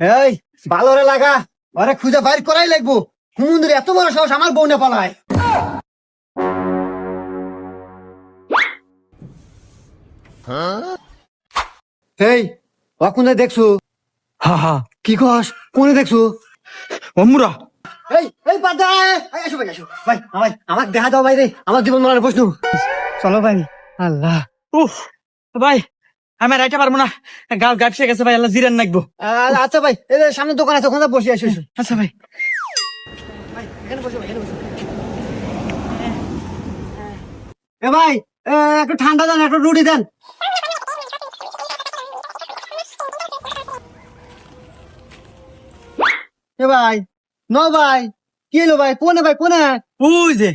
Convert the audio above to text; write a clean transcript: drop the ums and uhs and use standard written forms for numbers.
এই ভালো রে লাগা, ওরে খুঁজে বাইর করাই লাগবো। হুমুন্দির এত বড় সাহস আমার বউ না পালায়। এই অকুনে দেখছো? হা হা কি কস? কোনে দেখছো? অমুরা এই বাদা, আসো ভাই, আসো ভাই, আমার দেখা দাও ভাই রে, আমার জীবন মরার প্রশ্ন। চলো ভাই। আল্লাহ। উফ ভাই আমি আর আইতে পারবো না, গাল গাপসে গেছে ভাই, আল্লাহ জিরান নাকবো। আচ্ছা ভাই, এই যে সামনে দোকান আছে, ওখানে বসে আসো। আচ্ছা ভাই। এখানে বসো ভাই, এখানে বসো। এ ভাই, একটু ঠান্ডা দেন, একটু রুটি দেন। এ ভাই, ন ভাই, কি এলো ভাই? কোনে ভাই, কোনে? ওই যে